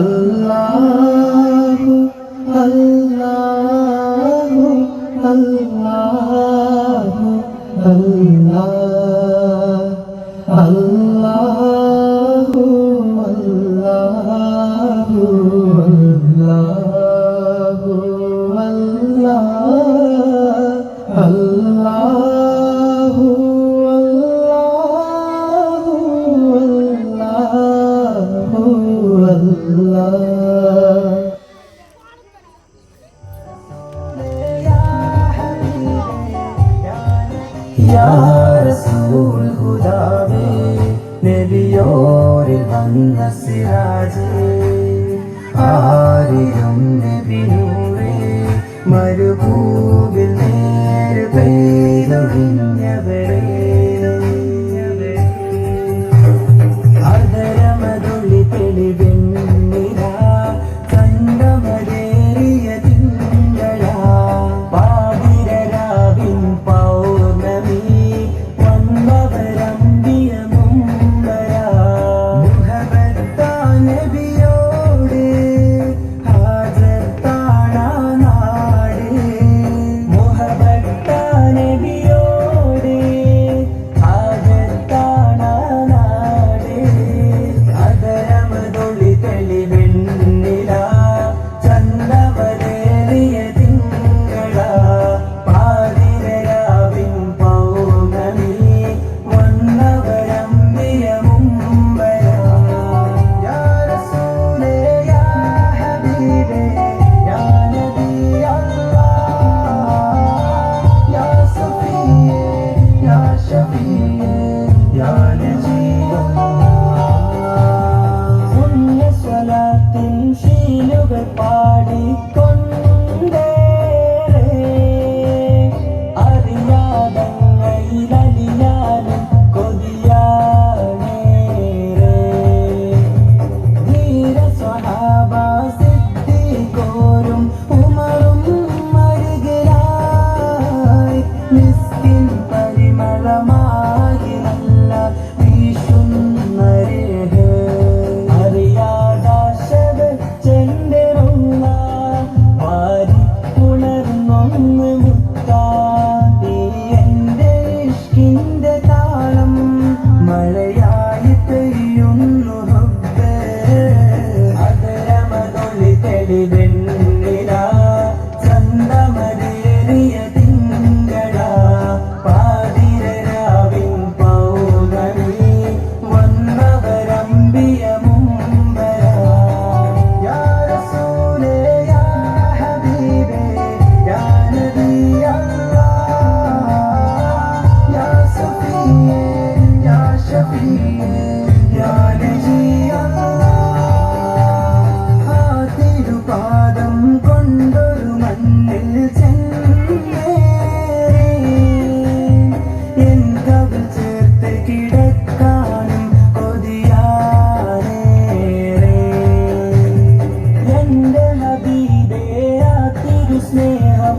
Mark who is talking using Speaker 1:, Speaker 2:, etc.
Speaker 1: അല്ലാഹു അല്ലാഹു അല്ലാഹു അല്ലാഹു അല്ലാഹു അല്ലാഹു അല്ലാഹു യാ റസൂൽ ഹുദാവേ നബിയോരിൽ വന്ന സിറാജേ ആരിലും നബി നൂറേ മരുഭൂവിൽ നേര് പെയ്തൊഴിഞ്ഞവരേ അധരമതുള്ളി തെളിവെണ്ണില ചന്തമരേറിയ തിങ്കള പാതിരരാവിൻ പൗർണമി വന്നവരമ്പിയ മുമ്പര മുഹബത്താ നബിയോട് ഹാജത്താണാ നാട് മുഹബത്താ നബിയോട് ഹാജത്താണാ നാട് അധരമതുള്ളി തെളിവെണ്ണില ചന്തമരേറിയ തിങ്കള പാതിരരാവിൻ പൗർണമി വന്നവരമ്പിയ മുമ്പര യാ റസൂലേ യാ ഹബീബേ യാ നബി അല്ലാഹ് യാ സഫിയേ യാ ഷഫീയേ യാ നജീ പുണ്യ സ്വലാത്തിൻ ശീലുകൾ പാടിക്കൊണ്ടേറെ അറിയാതങ്ങയിലലിയാനും കൊതിയാനേറെ ധീര സ്വഹാബ സിദ്ദീഖോരും ഉമറും അരികിലായി മിസ്കിൻ പരിമളമായി നല്ല വീശുന്ന രേഖ അറിയാതാശവച്ചെന്റെ റൗള വാരി ഉണർന്നൊന്ന് മുത്താടി എന്റെ ഇഷ്കിന്റെ താളം മഴയായി പെയ്യുന്നു ഹുബ്ബേ അധരമതുള്ളി തെളിവെണ്ണില ചന്തമരേറിയ തിങ്കള പാതിരരാവിൻ പൗർണമി വന്നവരമ്പിയ മുമ്പര യാ റസൂലേ യാ ഹബീബേ യാ നബി അല്ലാഹ് യാ സഫിയേ യാ ഷഫീയേ യാ നജീ അല്ലാഹ് ആ തിരുപാദം കൊണ്ടൊരു മണ്ണിൽ ചെന്നേറി എൻ കവിൾ ചേർത്ത് കിടക്കാനും കൊതിയാനേറെ എന്റെ ഹബീബേ ആ തിരുസ്നേഹം